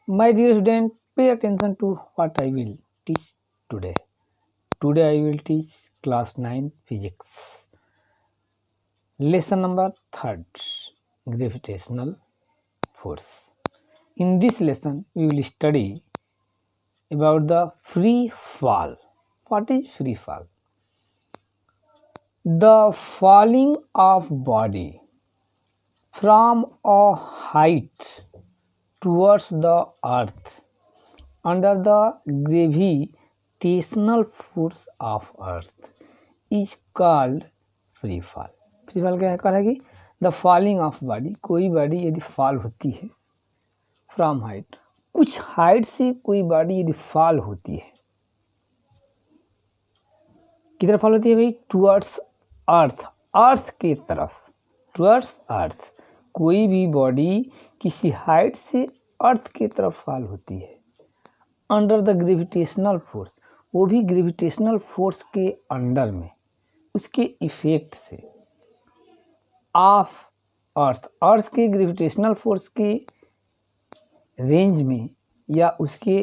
My dear student, pay attention to what I will teach today. Today I will teach class 9 physics. Lesson number 3, gravitational force. In this lesson, we will study about the free fall. What is free fall? The falling of body from a height towards the earth under the gravitational force of earth is called free fall. Free fall क्या कह रहा है कि the falling of body, कोई body यदि fall होती है from height, कुछ हाइट से कोई बॉडी यदि फॉल होती है, किधर फॉल होती है भाई? टुवर्ड्स अर्थ, अर्थ की तरफ, टुवर्ड्स अर्थ। कोई भी बॉडी किसी हाइट से अर्थ की तरफ फॉल होती है अंडर द ग्रेविटेशनल फोर्स, वो भी ग्रेविटेशनल फोर्स के अंडर में, उसके इफेक्ट से, ऑफ अर्थ, अर्थ के ग्रेविटेशनल फोर्स के रेंज में या उसके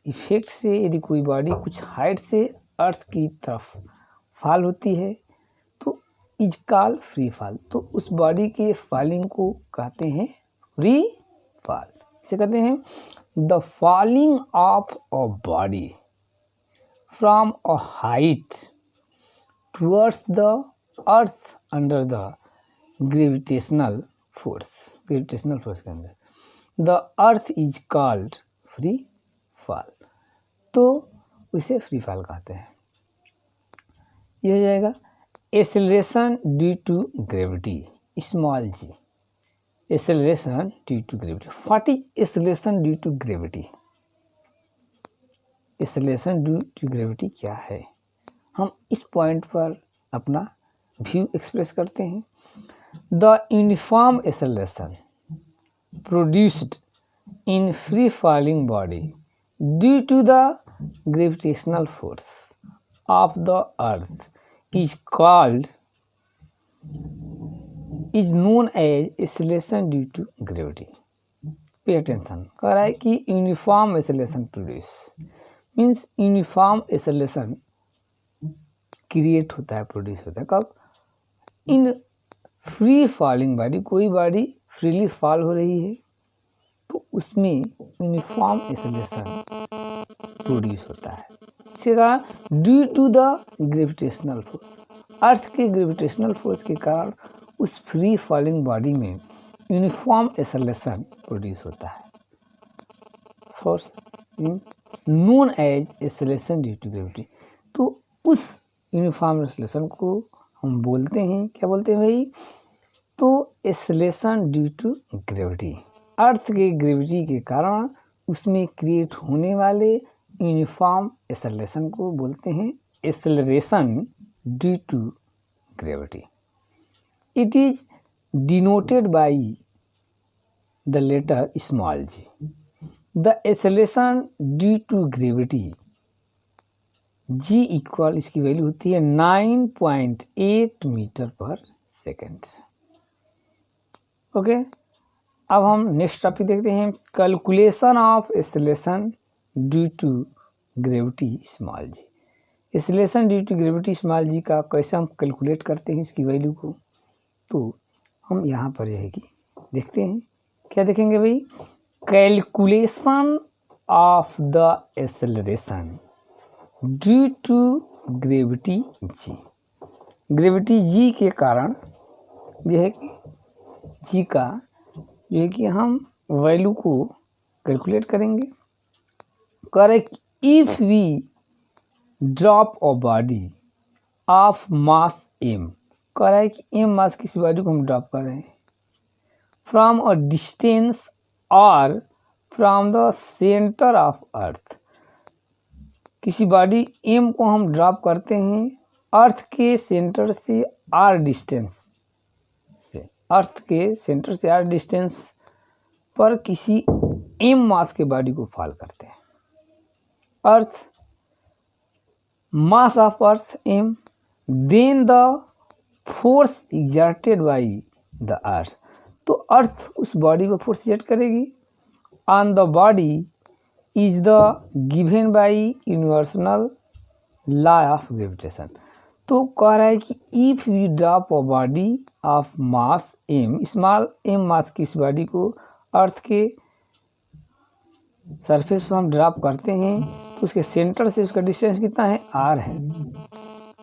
इफेक्ट से यदि कोई बॉडी कुछ हाइट से अर्थ की तरफ फॉल होती है तो इज कॉल्ड फ्री फॉल। तो उस बॉडी के फॉलिंग को कहते हैं फ्री फॉल। इसे कहते हैं the falling of a body from a height towards the earth under the gravitational force, gravitational force के अंदर the earth is called free fall. तो उसे फ्री फॉल कहते हैं। ये हो जाएगा acceleration due to gravity, small g, acceleration due to gravity. What is acceleration due to gravity? Acceleration due to gravity क्या है, हम इस पॉइंट पर अपना व्यू एक्सप्रेस करते हैं। The uniform acceleration produced in free falling body due to the gravitational force of the earth is known as acceleration due to gravity. Pay attention, कह रहा है कि uniform acceleration produce means uniform acceleration create होता है, produce होता है कब? इन free falling body, कोई बॉडी फ्रीली फॉल हो रही है तो उसमें यूनिफॉर्म एक्सेलरेशन प्रोड्यूस होता है। इसी कारण due to the gravitational force, earth के ग्रेविटेशनल फोर्स के कारण उस फ्री फॉलिंग बॉडी में यूनिफॉर्म एक्सेलरेशन प्रोड्यूस होता है। Force known as acceleration due to gravity. तो उस यूनिफॉर्म एक्सेलरेशन को हम बोलते हैं, क्या बोलते हैं भाई? तो एक्सेलरेशन ड्यू टू ग्रेविटी, अर्थ के ग्रेविटी के कारण उसमें क्रिएट होने वाले यूनिफॉर्म एक्सेलरेशन को बोलते हैं acceleration due to gravity. It is denoted by the letter small g. The acceleration due to gravity g equal, इसकी वैल्यू होती है 9.8 मीटर पर सेकेंड। ओके, अब हम नेक्स्ट टॉपिक देखते हैं, calculation of acceleration due to gravity small g. Acceleration due to gravity small g का कैसे हम कैलकुलेट करते हैं इसकी वैल्यू को, तो हम यहाँ पर रहेगी देखते हैं। क्या देखेंगे भाई? Calculation of the acceleration due to gravity g. Gravity g के कारण यह है कि जी का जो है कि हम वैल्यू को कैलकुलेट करेंगे। Correct, if we drop a body of mass M, कह रहा है कि एम मास किसी बॉडी को हम ड्रॉप कर रहे हैं फ्रॉम अ डिस्टेंस और from the centre of earth, किसी बॉडी एम को हम ड्रॉप करते हैं अर्थ के सेंटर से आर डिस्टेंस से, अर्थ के सेंटर से आर डिस्टेंस पर किसी एम मास के बॉडी को फॉल करते हैं। Earth, mass of earth M, then the force exerted by the earth, तो अर्थ उस बॉडी पर फोर्स एक्सर्ट करेगी on the body is the given by universal law of gravitation. तो कह रहा है कि if you drop a body of mass m, small m mass की इस बॉडी को अर्थ के सरफेस पर हम ड्रॉप करते हैं तो उसके सेंटर से उसका डिस्टेंस कितना है, r है,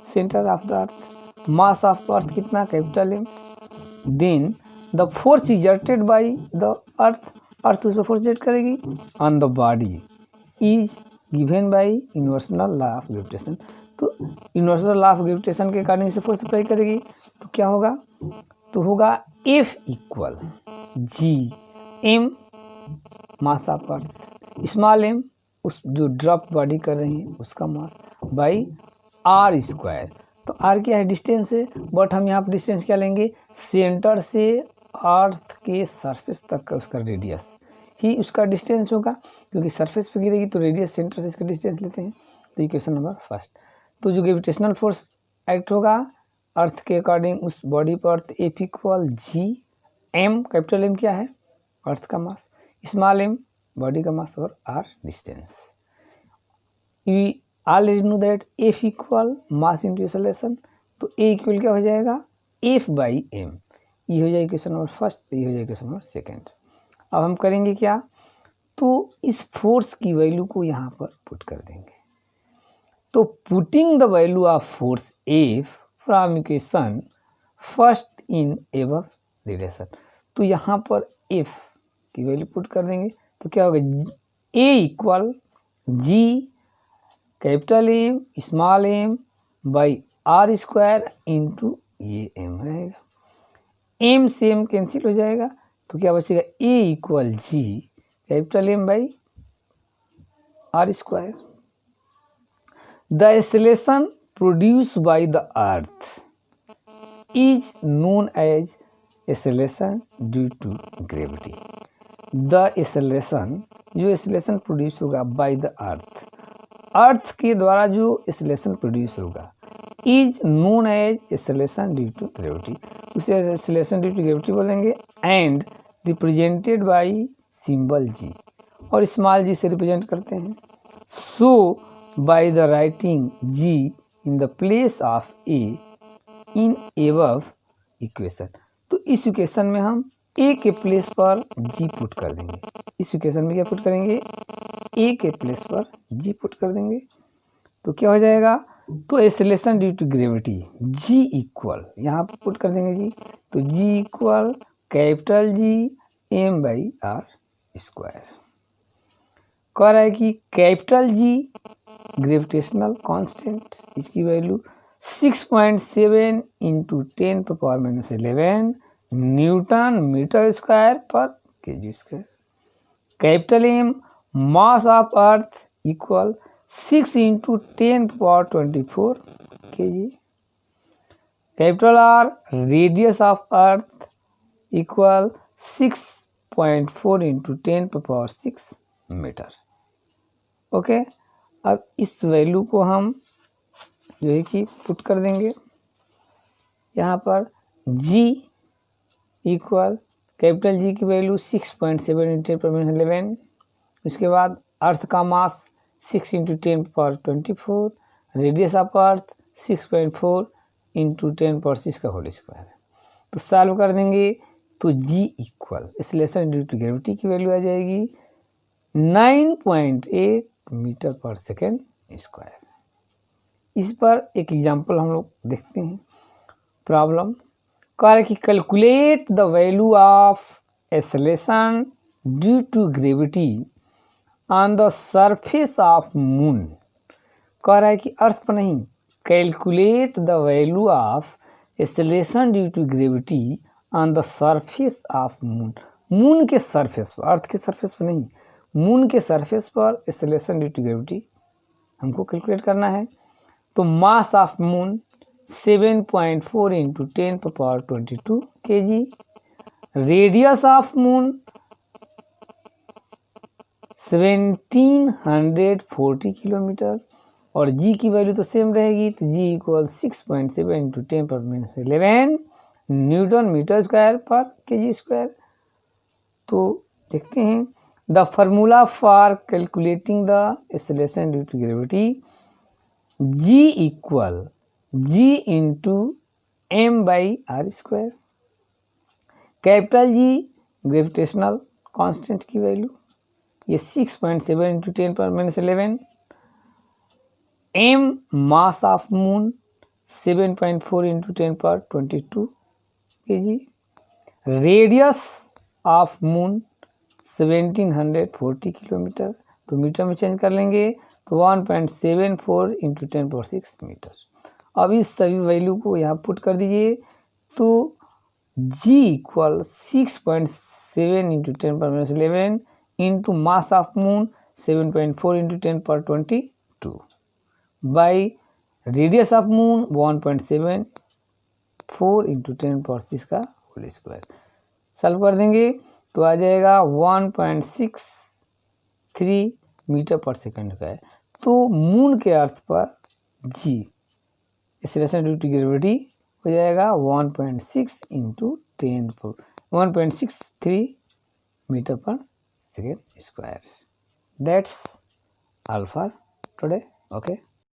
centre of the earth. Mass of earth कितना, capital M। Then the force exerted by the earth उस पर फोर्स एक्सर्ट करेगी on the body is given by universal law of gravitation. तो यूनिवर्सल लॉ ऑफ ग्रेविटेशन के according से force apply करेगी तो क्या होगा, तो होगा F equal G M mass of earth, small m उस जो ड्रॉप बॉडी कर रही है उसका मास, बाई r स्क्वायर। तो r क्या है, डिस्टेंस है, बट हम यहाँ पर डिस्टेंस क्या लेंगे, सेंटर से अर्थ के सरफेस तक का उसका रेडियस ही उसका डिस्टेंस होगा, क्योंकि सरफेस पे गिरेगी तो रेडियस सेंटर से इसका डिस्टेंस लेते हैं। तो इक्वेशन नंबर फर्स्ट। तो जो ग्रेविटेशनल फोर्स एक्ट होगा अर्थ के अकॉर्डिंग उस बॉडी पर, F equal G M, capital M क्या है, अर्थ का मास, स्मॉल m बॉडी का मास और r distance. We already know that F equal mass into acceleration. तो A इक्वल क्या हो जाएगा, F बाई M। ये हो जाएगा इक्वेशन नंबर फर्स्ट, ये हो जाएगा इक्वेशन नंबर सेकेंड। अब हम करेंगे क्या, तो इस फोर्स की वैल्यू को यहाँ पर पुट कर देंगे। तो putting the value of force F from equation first in above relation. तो यहाँ पर F की वैल्यू पुट कर देंगे तो क्या होगा, A equal G capital M small m by r square into ये m रहेगा, m से m कैंसिल हो जाएगा तो क्या बचेगा, A equal G capital M by r square. The acceleration produce by the earth is known as acceleration due to gravity. The acceleration, जो acceleration produce होगा बाय द अर्थ के द्वारा जो एक्सेलरेशन प्रोड्यूस होगा, is known as acceleration due to gravity, उसे acceleration due to gravity बोलेंगे। And represented by symbol g, और small g से रिप्रेजेंट करते हैं। So by the writing g in the place of a in above equation. तो इस equation में हम ए के प्लेस पर जी पुट कर देंगे। इस इक्वेशन में क्या पुट करेंगे, ए के प्लेस पर जी पुट कर देंगे तो क्या हो जाएगा, तो acceleration due to gravity g equal, यहाँ पर पुट कर देंगे जी, तो जी equal capital G M by r square. कह रहा है कि कैपिटल जी ग्रेविटेशनल कांस्टेंट, इसकी value 6.7 into 10⁻⁻11 newton metre square पर KG square. Capital M mass of earth equal 6 into 10⁻24 KG. Capital R radius of earth equal 6.4 into 10⁻6 metre. Okay, अब इस value को हम जो है कि पुट कर देंगे यहाँ पर, G इक्वल कैपिटल G की वैल्यू 6.7 इंटू 10⁻11, उसके बाद अर्थ का मास 6 into 10⁻24, radius of earth 6.4 into 10⁻6 का होल स्क्वायर। तो सॉल्व कर देंगे तो G equal acceleration due to gravity की वैल्यू आ जाएगी 9.8 मीटर पर सेकेंड स्क्वायर। इस पर एक एग्जांपल हम लोग देखते हैं। प्रॉब्लम कह रहा है कि calculate the value of acceleration due to gravity on the surface of moon. कह रहा है कि अर्थ पर नहीं, calculate the value of acceleration due to gravity on the surface of moon. Moon के सरफेस पर, अर्थ के सरफेस पर नहीं, मून के सरफेस पर एक्सेलरेशन ड्यू टू ग्रेविटी हमको कैलकुलेट करना है। तो mass of moon 7.4 into 10⁻22 kg, radius of moon 1740 kilometre, और जी की वैल्यू तो सेम रहेगी, तो जी equal 6.7 into 10⁻11 newton metre square पर केजी स्क्वायर। तो देखते हैं The formula for calculating the acceleration due to gravity, g equal g into m by r square. Capital G gravitational constant की value, ये 6.7 into 10⁻11, m mass of moon 7.4 into 10⁻22 kg, radius of moon 1740 kilometre, तो metre में change कर लेंगे तो 1.74 into 10⁻6 metre. अब इस सभी वैल्यू को यहाँ पुट कर दीजिए तो g equal 6.7 into 10⁻11 into mass of moon 7.4 into 10⁻22 by radius of moon 1.74 into 10⁻6 का होल स्क्वायर। सॉल्व कर देंगे तो आ जाएगा 1.63 मीटर पर सेकंड का है। तो मून के अर्थ पर जी एक्सेलरेशन ड्यू टू ग्रेविटी हो जाएगा 1.6 इंटू 1.63 मीटर पर second square. That's all for today. Okay.